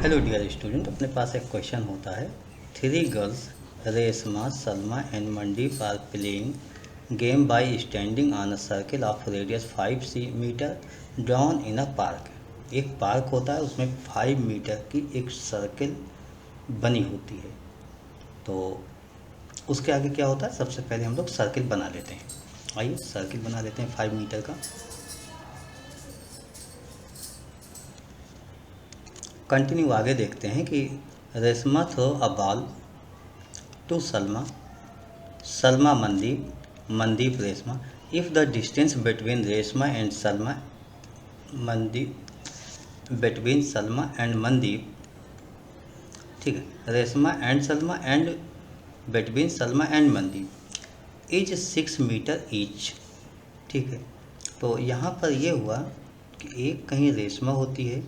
Hello dear student, अपने पास एक question होता है। Three girls Reshma, Salma and Mandeep are playing game by standing on a circle of radius 5 metre drawn in a park. एक park होता है, उसमें 5 मीटर की एक सर्किल बनी होती है। तो उसके आगे क्या होता है, सबसे पहले हम लोग सर्किल बना लेते हैं। आइए सर्किल बना लेते हैं 5 मीटर का। कंटिन्यू आगे देखते हैं कि Reshma throw a ball to Salma, Salma Mandeep, Mandeep Resma. If the distance between Resma and Salma Mandeep between Salma and Mandeep, ठीक है, Reshma and Salma and between Salma and Mandeep is 6 metre each. ठीक है, तो यहाँ पर ये हुआ कि एक कहीं रेशमा होती है,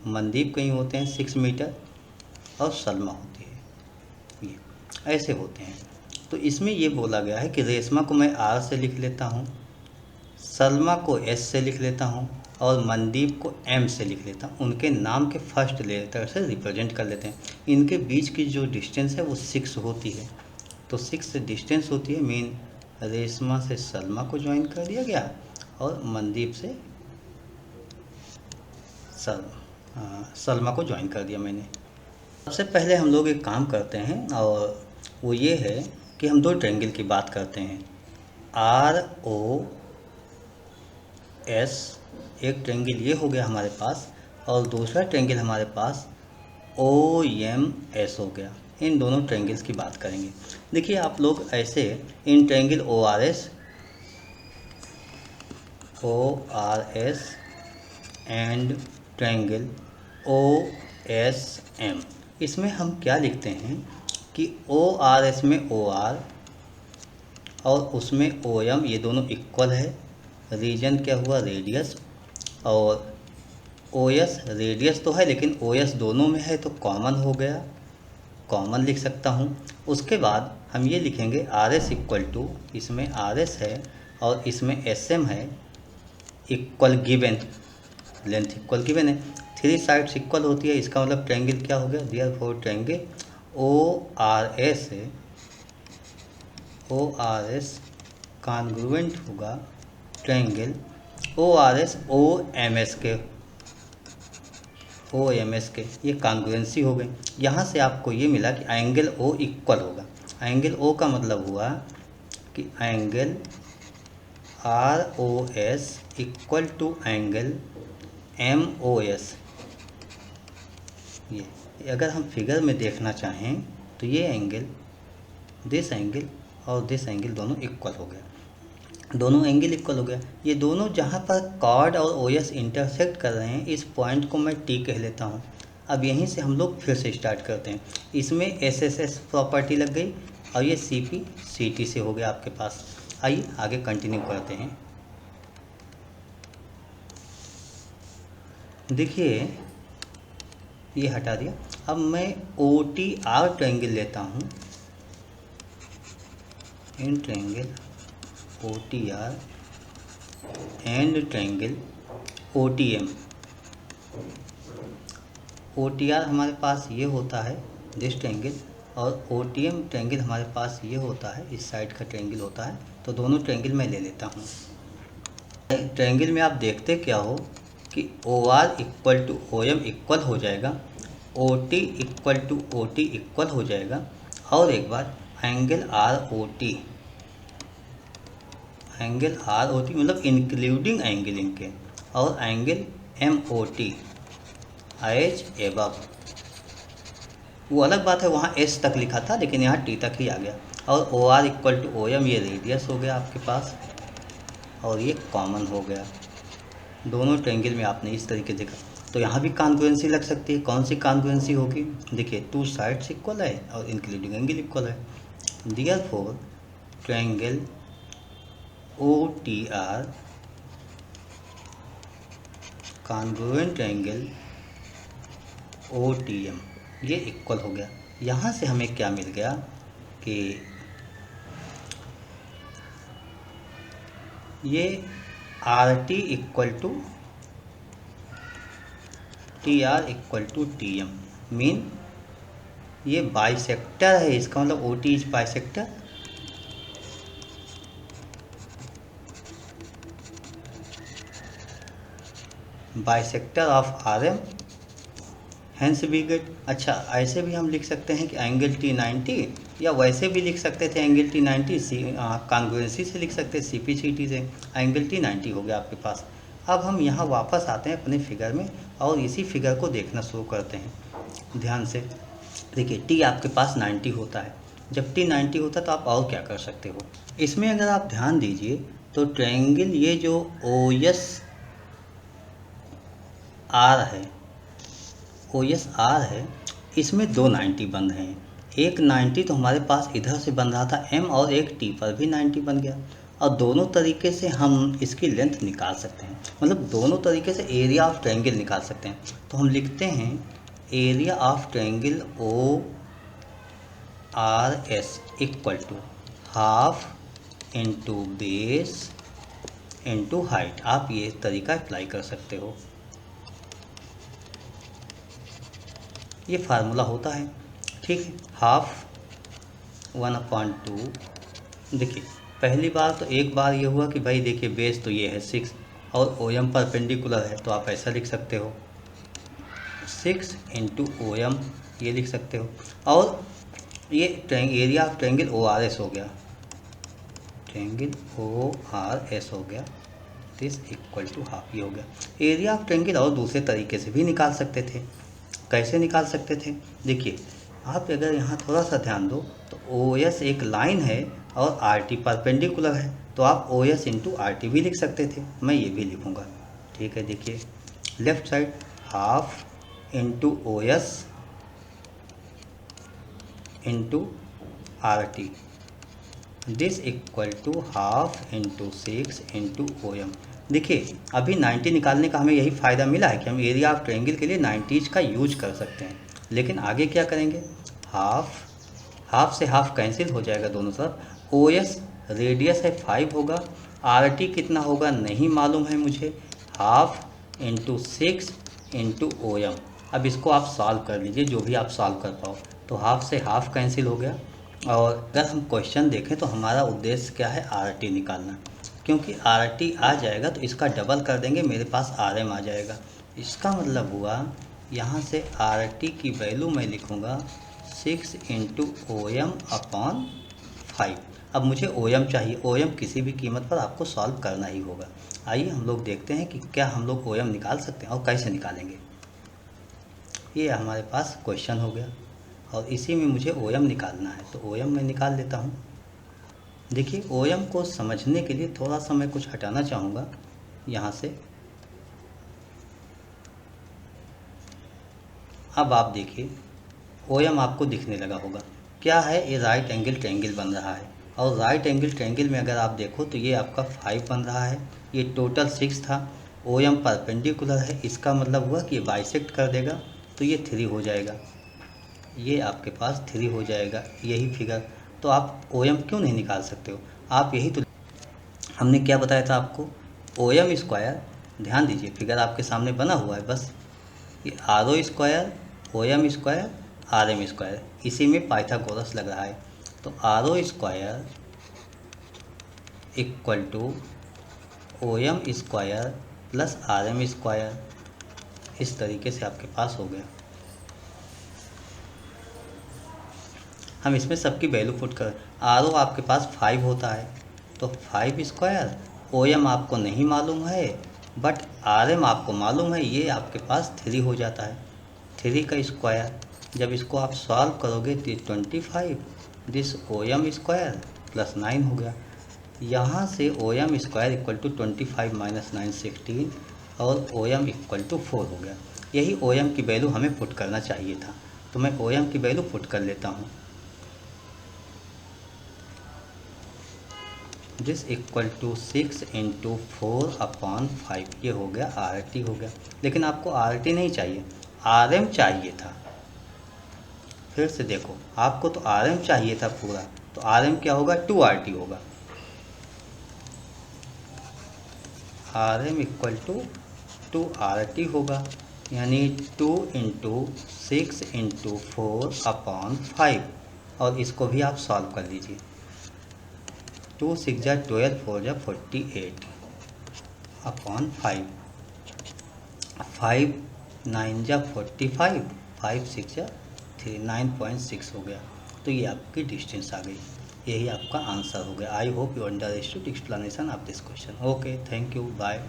मनदीप कहीं होते हैं 6 मीटर, और सलमा होती है, ये ऐसे होते हैं। तो इसमें ये बोला गया है कि रेशमा को मैं आर से लिख लेता हूँ, सलमा को एस से लिख लेता हूँ, और मनदीप को एम से लिख लेता हूँ। उनके नाम के फर्स्ट लेटर से रिप्रेजेंट कर लेते हैं। इनके बीच की जो डिस्टेंस है वो 6 होती है। तो 6 से डिस्टेंस होती है, मीन रेशमा से सलमा को ज्वाइन कर दिया गया और मनदीप से सलमा को ज्वाइन कर दिया मैंने। सबसे पहले हम लोग एक काम करते हैं, और वो ये है कि हम दो ट्रायंगल की बात करते हैं। आर ओ एस एक ट्रायंगल ये हो गया हमारे पास, और दूसरा ट्रायंगल हमारे पास ओ एम एस हो गया। इन दोनों ट्रायंगल्स की बात करेंगे। देखिए आप लोग ऐसे in triangle O R S and triangle O S M, इसमें हम क्या लिखते हैं कि ओ आर एस में ओ आर और उसमें ओ एम, ये दोनों इक्वल है। रीजन क्या हुआ, रेडियस, और ओ एस रेडियस तो है लेकिन ओ एस दोनों में है तो कॉमन हो गया, कॉमन लिख सकता हूँ। उसके बाद हम ये लिखेंगे आर एस इक्वल टू, इसमें आर एस है और इसमें एस एम है, equal given, length equal given है, थ्री साइड्स इक्वल होती है। इसका मतलब ट्रायंगल क्या हो गया, therefore triangle O R S congruent होगा triangle O R S O M S के, ये कॉन्ग्रुएंसी हो गई। यहाँ से आपको ये मिला कि एंगल ओ इक्वल होगा। एंगल ओ का मतलब हुआ कि angle R O S equal to angle M O S. ये अगर हम फिगर में देखना चाहें तो ये एंगल, दिस एंगल और दिस एंगल दोनों इक्वल हो गया, दोनों एंगल इक्वल हो गया। ये दोनों जहाँ पर कॉर्ड और ओ एस इंटरसेक्ट कर रहे हैं, इस पॉइंट को मैं टी कह लेता हूँ। अब यहीं से हम लोग फिर से स्टार्ट करते हैं। इसमें एस एस एस प्रॉपर्टी लग गई और ये सी पी सी टी से हो गया आपके पास। आइए आगे कंटिन्यू करते हैं। देखिए ये हटा दिया। अब मैं ओ टी आर ट्रायंगल लेता हूँ, in triangle O T R and triangle O T M. O T R हमारे पास ये होता है, दिस ट्रायंगल, और ओ टी एम ट्रायंगल हमारे पास ये होता है, इस साइड का ट्रायंगल होता है। तो दोनों ट्रायंगल मैं ले लेता हूँ। ट्रायंगल में आप देखते क्या हो कि O R equal to O M equal हो जाएगा, O T equal to O T equal हो जाएगा, और एक बार angle R O T, angle R O T मतलब इंक्लूडिंग एंगल इनके, और angle M O T as above. वो अलग बात है, वहाँ एस तक लिखा था लेकिन यहाँ टी तक ही आ गया। और O R equal to O M, ये रेडियस हो गया आपके पास, और ये कॉमन हो गया। दोनों ट्रायंगल में आपने इस तरीके देखा। तो यहाँ भी कॉन्ग्रुएंसी लग सकती है। कौन सी कॉन्ग्रुएंसी होगी, देखिए टू साइड्स इक्वल है और इंक्लूडिंग एंगल इक्वल है। Therefore triangle O T R congruent triangle O T M, ये इक्वल हो गया। यहाँ से हमें क्या मिल गया कि ये R T equal to T R equal to T M, mean ये बाइसेक्टर है, इसका मतलब O T is bisector. Bisector of R M, hence we get. अच्छा, ऐसे भी हम लिख सकते हैं कि एंगल टी 90, या वैसे भी लिख सकते थे एंगल टी 90 कॉन्ग्रुएंसी से लिख सकते, सी पी सी टी से एंगल टी 90 हो गया आपके पास। अब हम यहाँ वापस आते हैं अपने फिगर में और इसी फिगर को देखना शुरू करते हैं ध्यान से। देखिए टी आपके पास 90 होता है, जब टी 90 होता है तो आप और क्या कर सकते हो। इसमें अगर आप ध्यान दीजिए तो ट्रायंगल ये जो ओ एस आर है, ओ एस आर है, इसमें दो 90 बन रहे हैं। एक 90 तो हमारे पास इधर से बन रहा था एम, और एक टी पर भी 90 बन गया, और दोनों तरीके से हम इसकी लेंथ निकाल सकते हैं, मतलब दोनों तरीके से एरिया ऑफ ट्रायंगल निकाल सकते हैं। तो हम लिखते हैं area of triangle O R S equal to half into base into height. आप ये तरीका अप्लाई कर सकते हो, ये फार्मूला होता है, ठीक है। हाफ 1/2। देखिए पहली बार तो एक बार ये हुआ कि भाई देखिए बेस तो ये है 6 और ओ एम परपेंडिकुलर है, तो आप ऐसा लिख सकते हो 6 इंटू ओ एम, ये लिख सकते हो। और ये area of triangle O R S हो गया, ट्रायंगल ओ आर एस हो गया, दिस इक्वल टू हाफ, ये हो गया एरिया ऑफ ट्रायंगल। और दूसरे तरीके से भी निकाल सकते थे, कैसे निकाल सकते थे? देखिए आप अगर यहाँ थोड़ा सा ध्यान दो तो ओ एस एक लाइन है और आर टी परपेंडिकुलर है, तो आप O S into R T भी लिख सकते थे, मैं ये भी लिखूँगा, ठीक है। देखिए left side half into O S into R T, this equal to half into 6 into O M. देखिए अभी 90 निकालने का हमें यही फ़ायदा मिला है कि हम एरिया ऑफ ट्रायंगल के लिए 90s का यूज कर सकते हैं। लेकिन आगे क्या करेंगे, हाफ से हाफ कैंसिल हो जाएगा दोनों तरफ, ओ एस रेडियस है 5 होगा, आर टी कितना होगा नहीं मालूम है मुझे, half into 6 into O M. अब इसको आप सॉल्व कर लीजिए, जो भी आप सॉल्व कर पाओ। तो हाफ से हाफ कैंसिल हो गया, और अगर हम क्वेश्चन देखें तो हमारा उद्देश्य क्या है, आर टी निकालना, क्योंकि आर टी आ जाएगा तो इसका डबल कर देंगे, मेरे पास आर एम आ जाएगा। इसका मतलब हुआ यहाँ से आर टी की वैल्यू मैं लिखूँगा 6 इंटू ओ एम अपॉन 5। अब मुझे ओ एम चाहिए, ओ एम किसी भी कीमत पर आपको सॉल्व करना ही होगा। आइए हम लोग देखते हैं कि क्या हम लोग ओ एम निकाल सकते हैं और कैसे निकालेंगे। ये हमारे पास क्वेश्चन हो गया और इसी में मुझे ओ एम निकालना है, तो ओ एम मैं निकाल लेता हूँ। देखिए ओ एम को समझने के लिए थोड़ा सा मैं कुछ हटाना चाहूँगा यहाँ से। अब आप देखिए ओ एम आपको दिखने लगा होगा, क्या है, ये राइट एंगल ट्रायंगल बन रहा है, और राइट एंगल ट्रायंगल में अगर आप देखो तो ये आपका 5 बन रहा है, ये टोटल 6 था, ओ एम परपेंडिकुलर है, इसका मतलब हुआ कि ये बाइसेक्ट कर देगा तो ये 3 हो जाएगा, ये आपके पास 3 हो जाएगा, यही फिगर। तो आप ओ एम क्यों नहीं निकाल सकते हो, आप यही तो हमने क्या बताया था आपको, ओ एम स्क्वायर, ध्यान दीजिए फिगर आपके सामने बना हुआ है, बस ये R O square O M square R M square, इसी में पाइथागोरस लग रहा है। तो R O square equal to O M square plus R M square, इस तरीके से आपके पास हो गया। हम इसमें सबकी वैल्यू पुट कर, आर ओ आपके पास 5 होता है तो 5 स्क्वायर, ओ एम आपको नहीं मालूम है बट आर एम आपको मालूम है, ये आपके पास 3 हो जाता है, 3 का स्क्वायर। जब इसको आप सॉल्व करोगे तो 25, this O M square plus 9 हो गया। यहाँ से O M square equal to 25 minus 9 16, और ओ एम इक्वल टू 4 हो गया। यही ओ एम की वैल्यू हमें पुट करना चाहिए था, तो मैं ओ एम की वैल्यू पुट कर लेता हूँ, this equal to 6 into 4 upon 5, ये हो गया आर टी हो गया। लेकिन आपको आर टी नहीं चाहिए, आर एम चाहिए था। फिर से देखो, आपको तो आर एम चाहिए था पूरा, तो आर एम क्या होगा, 2 आर टी होगा, R M equal to 2 R T होगा। यानी 2 इंटू 6 इंटू 4/5, और इसको भी आप सॉल्व कर लीजिए। 2 6 जा 12, 4 जा 48 अपॉन 5, 5 9 जा 45, 5 6 जा 3, 9.6 हो गया। तो ये आपकी डिस्टेंस आ गई, यही आपका आंसर हो गया। I hope you understood explanation of this question. Okay, thank you, bye.